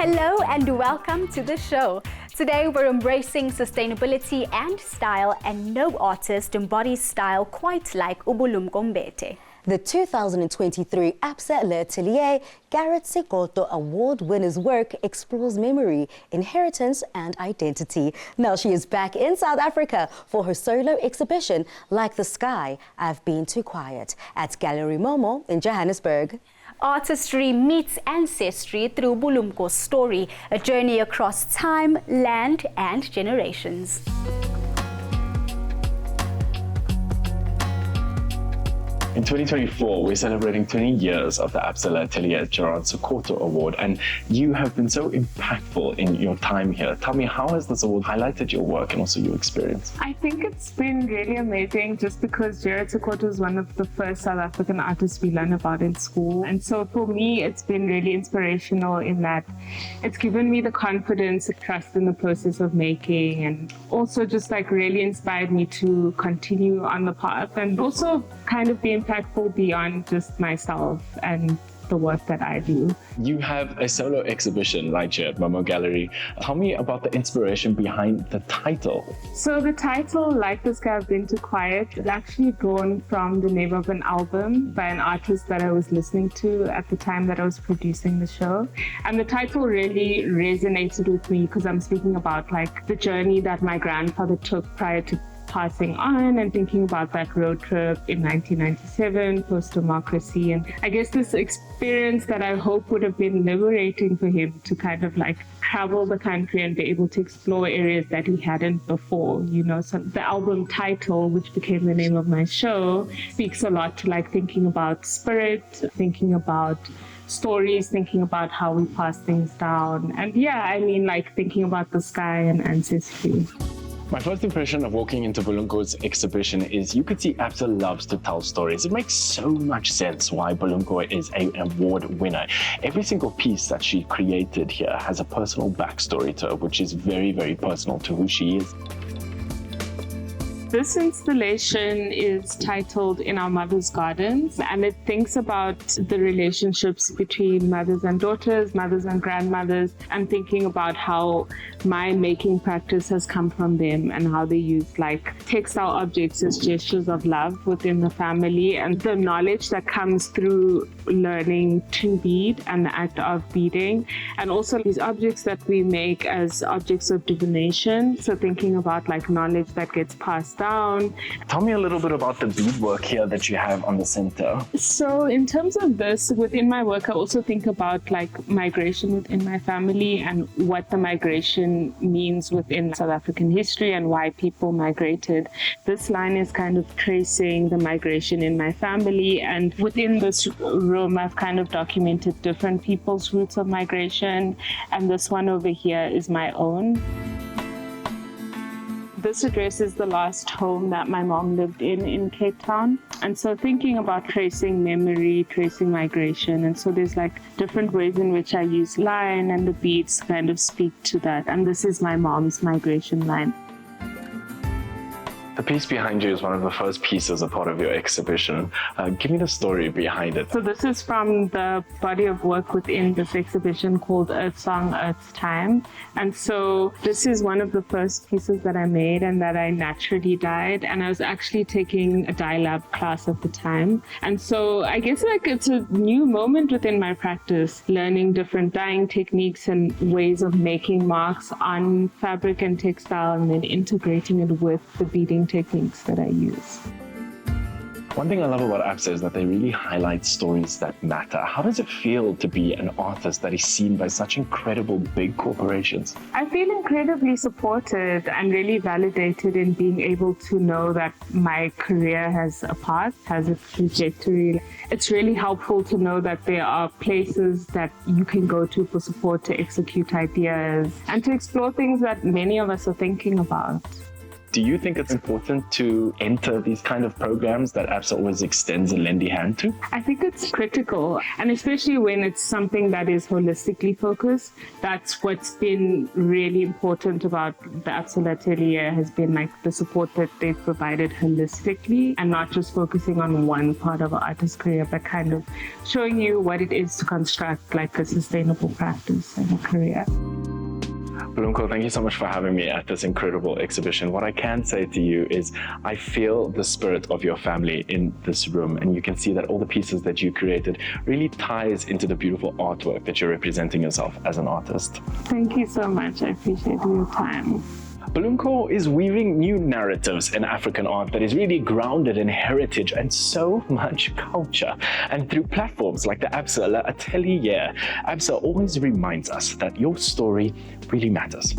Hello and welcome to the show. Today we're embracing sustainability and style, and no artist embodies style quite like Bulumko Mbete. The 2023 Absa L'Atelier Gerard Sekoto Award winner's work explores memory, inheritance and identity. Now she is back in South Africa for her solo exhibition, Like the Sky, I've Been Too Quiet, at Gallery Momo in Johannesburg. Artistry meets ancestry through Bulumko's story, a journey across time, land and generations. In 2024, we're celebrating 20 years of the Absa L'Atelier Gerard Sekoto Award, and you have been so impactful in your time here. Tell me, how has this award highlighted your work and also your experience? I think it's been really amazing just because Gerard Sekoto is one of the first South African artists we learn about in school. And so for me, it's been really inspirational in that it's given me the confidence, the trust in the process of making, and also just like really inspired me to continue on the path and also kind of be impactful beyond just myself and the work that I do. You have a solo exhibition right here at Momo Gallery. Tell me about the inspiration behind the title. So the title, Like the Sky, I've Been Too Quiet, is actually drawn from the name of an album by an artist that I was listening to at the time that I was producing the show. And the title really resonated with me because I'm speaking about like the journey that my grandfather took prior to passing on, and thinking about that road trip in 1997, post-democracy. And I guess this experience that I hope would have been liberating for him to kind of like travel the country and be able to explore areas that he hadn't before, you know. So the album title, which became the name of my show, speaks a lot to like thinking about spirit, thinking about stories, thinking about how we pass things down. And yeah, I mean like thinking about the sky and ancestry. My first impression of walking into Bulumko's exhibition is you could see Absa loves to tell stories. It makes so much sense why Bulumko is an award winner. Every single piece that she created here has a personal backstory to her, which is very, very personal to who she is. This installation is titled In Our Mother's Gardens, and it thinks about the relationships between mothers and daughters, mothers and grandmothers, and thinking about how my making practice has come from them and how they use like textile objects as gestures of love within the family, and the knowledge that comes through learning to bead and the act of beading, and also these objects that we make as objects of divination. So thinking about like knowledge that gets passed down. Tell me a little bit about the beadwork here that you have on the center. So in terms of this, within my work, I also think about like migration within my family and what the migration means within South African history and why people migrated. This line is kind of tracing the migration in my family, and within this room, I've kind of documented different people's routes of migration, and this one over here is my own. This addresses the last home that my mom lived in Cape Town. And so thinking about tracing memory, tracing migration. And so there's like different ways in which I use line, and the beads kind of speak to that. And this is my mom's migration line. The piece behind you is one of the first pieces a part of your exhibition. Give me the story behind it. So this is from the body of work within this exhibition called Earth Song, Earth's Time. And so this is one of the first pieces that I made and that I naturally dyed. And I was actually taking a dye lab class at the time. And so I guess like it's a new moment within my practice, learning different dyeing techniques and ways of making marks on fabric and textile, and then integrating it with the beading techniques that I use. One thing I love about Absa is that they really highlight stories that matter. How does it feel to be an artist that is seen by such incredible big corporations? I feel incredibly supported and really validated in being able to know that my career has a path, has a trajectory. It's really helpful to know that there are places that you can go to for support to execute ideas and to explore things that many of us are thinking about. Do you think it's important to enter these kind of programs that Absa always extends a lending hand to? I think it's critical, and especially when it's something that is holistically focused. That's what's been really important about the Absa Atelier, has been like the support that they've provided holistically, and not just focusing on one part of an artist's career, but kind of showing you what it is to construct like a sustainable practice and a career. Bulumko, thank you so much for having me at this incredible exhibition. What I can say to you is I feel the spirit of your family in this room, and you can see that all the pieces that you created really ties into the beautiful artwork that you're representing yourself as an artist. Thank you so much. I appreciate your time. Bulumko is weaving new narratives in African art that is really grounded in heritage and so much culture. And through platforms like the Absa Atelier, Absa always reminds us that your story really matters.